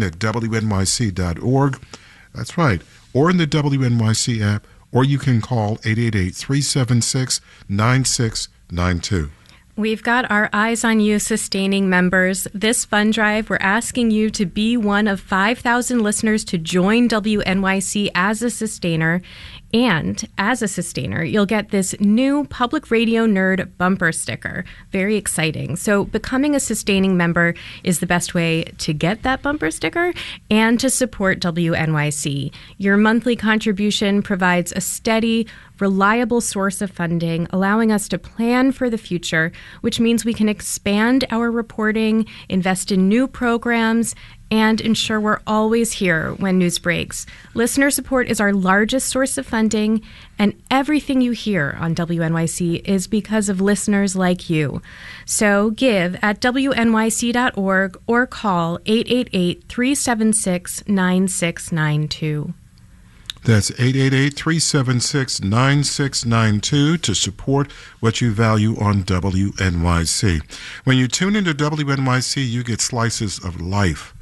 at WNYC.org. That's right. Or in the WNYC app, or you can call 888-376-9692. We've got our Eyes on You sustaining members. This fund drive, we're asking you to be one of 5,000 listeners to join WNYC as a sustainer. And as a sustainer, you'll get this new Public Radio Nerd bumper sticker. Very exciting. So becoming a sustaining member is the best way to get that bumper sticker and to support WNYC. Your monthly contribution provides a steady, reliable source of funding, allowing us to plan for the future, which means we can expand our reporting, invest in new programs, and ensure we're always here when news breaks. Listener support is our largest source of funding, and everything you hear on WNYC is because of listeners like you. So give at WNYC.org or call 888-376-9692. That's 888-376-9692 to support what you value on WNYC. When you tune into WNYC, you get slices of life,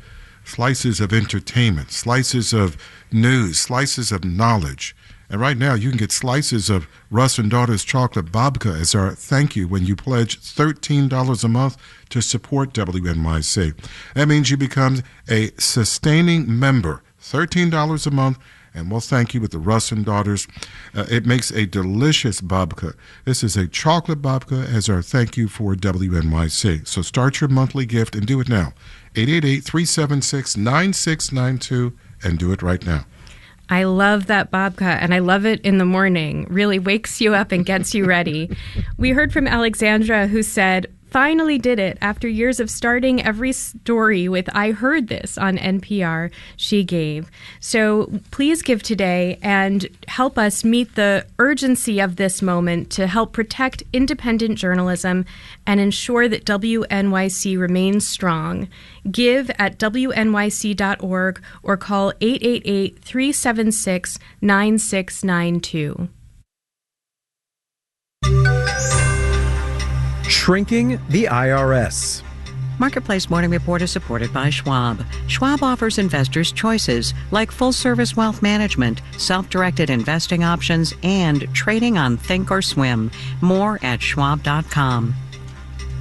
slices of entertainment, slices of news, slices of knowledge. And right now, you can get slices of Russ and Daughter's Chocolate Babka as our thank you when you pledge $13 a month to support WNYC. That means you become a sustaining member, $13 a month, and we'll thank you with the Russ and Daughters. It makes a delicious babka. This is a chocolate babka as our thank you for WNYC. So start your monthly gift and do it now. 888-376-9692 and do it right now. I love that babka, and I love it in the morning. Really wakes you up and gets you ready. We heard from Alexandra, who said, finally did it after years of starting every story with I heard this on NPR. She gave. So please give today and help us meet the urgency of this moment to help protect independent journalism and ensure that WNYC remains strong. Give at WNYC.org or call 888-376-9692. Shrinking the IRS. Marketplace Morning Report is supported by Schwab. Schwab offers investors choices like full-service wealth management, self-directed investing options, and trading on Thinkorswim. More at schwab.com.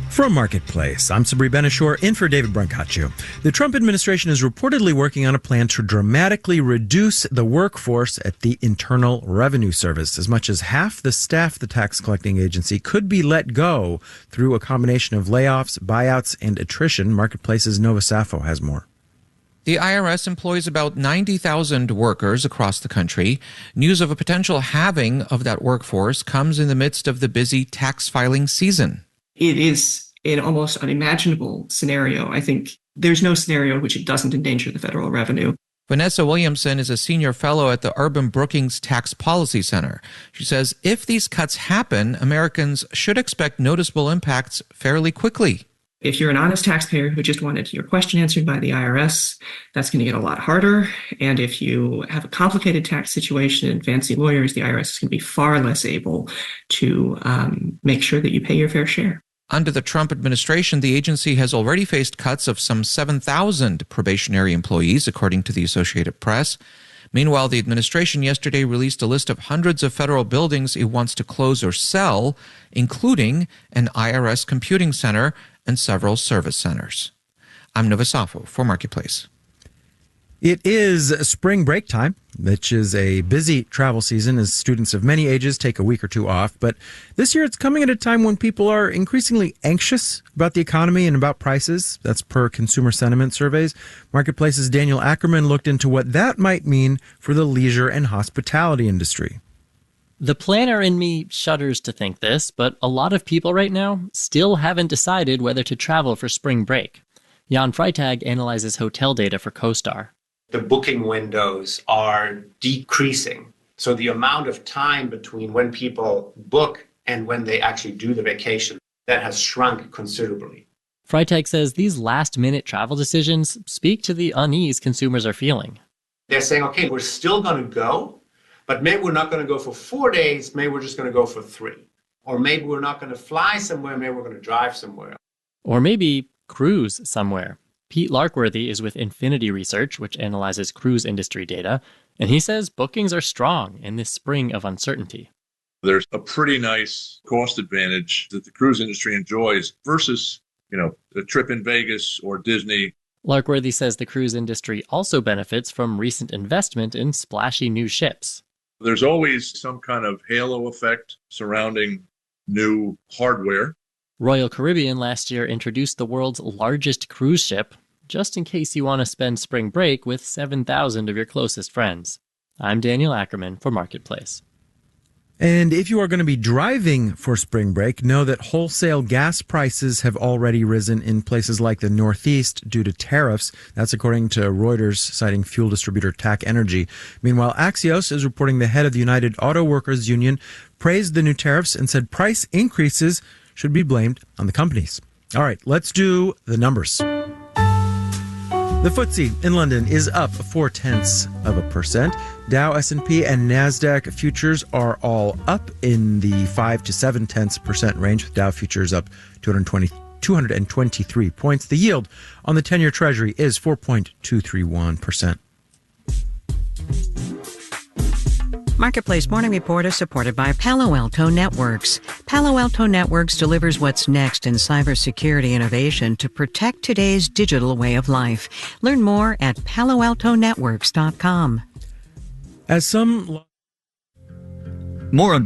From Marketplace, I'm Sabri Benishore, in for David Brancaccio. The Trump administration is reportedly working on a plan to dramatically reduce the workforce at the Internal Revenue Service. As much as half the staff of the tax collecting agency could be let go through a combination of layoffs, buyouts, and attrition. Marketplace's Nova Safo has more. The IRS employs about 90,000 workers across the country. News of a potential halving of that workforce comes in the midst of the busy tax filing season. It is an almost unimaginable scenario. I think there's no scenario in which it doesn't endanger the federal revenue. Vanessa Williamson is a senior fellow at the Urban Brookings Tax Policy Center. She says if these cuts happen, Americans should expect noticeable impacts fairly quickly. If you're an honest taxpayer who just wanted your question answered by the IRS, that's going to get a lot harder. And if you have a complicated tax situation and fancy lawyers, the IRS is going to be far less able to make sure that you pay your fair share. Under the Trump administration, the agency has already faced cuts of some 7,000 probationary employees, according to the Associated Press. Meanwhile, the administration yesterday released a list of hundreds of federal buildings it wants to close or sell, including an IRS computing center and several service centers. I'm Nova Safo for Marketplace. It is spring break time, which is a busy travel season as students of many ages take a week or two off. But this year it's coming at a time when people are increasingly anxious about the economy and about prices. That's per consumer sentiment surveys. Marketplace's Daniel Ackerman looked into what that might mean for the leisure and hospitality industry. The planner in me shudders to think this, but a lot of people right now still haven't decided whether to travel for spring break. Jan Freitag analyzes hotel data for CoStar. The booking windows are decreasing. So the amount of time between when people book and when they actually do the vacation, that has shrunk considerably. Freitag says these last-minute travel decisions speak to the unease consumers are feeling. They're saying, okay, we're still going to go, but maybe we're not going to go for 4 days, maybe we're just going to go for 3. Or maybe we're not going to fly somewhere, maybe we're going to drive somewhere. Or maybe cruise somewhere. Pete Larkworthy is with Infinity Research, which analyzes cruise industry data, and he says bookings are strong in this spring of uncertainty. There's a pretty nice cost advantage that the cruise industry enjoys versus, a trip in Vegas or Disney. Larkworthy says the cruise industry also benefits from recent investment in splashy new ships. There's always some kind of halo effect surrounding new hardware. Royal Caribbean last year introduced the world's largest cruise ship, just in case you want to spend spring break with 7,000 of your closest friends. I'm Daniel Ackerman for Marketplace. And if you are going to be driving for spring break, know that wholesale gas prices have already risen in places like the Northeast due to tariffs. That's according to Reuters, citing fuel distributor TAC Energy. Meanwhile, Axios is reporting the head of the United Auto Workers Union praised the new tariffs and said price increases should be blamed on the companies. All right, let's do the numbers. The FTSE in London is up 0.4%. Dow, S&P, and NASDAQ futures are all up in the 5 to 0.7% range, with Dow futures up 223 points. The yield on the 10-year Treasury is 4.231%. Marketplace Morning Report is supported by Palo Alto Networks. Palo Alto Networks delivers what's next in cybersecurity innovation to protect today's digital way of life. Learn more at paloaltonetworks.com. As some More on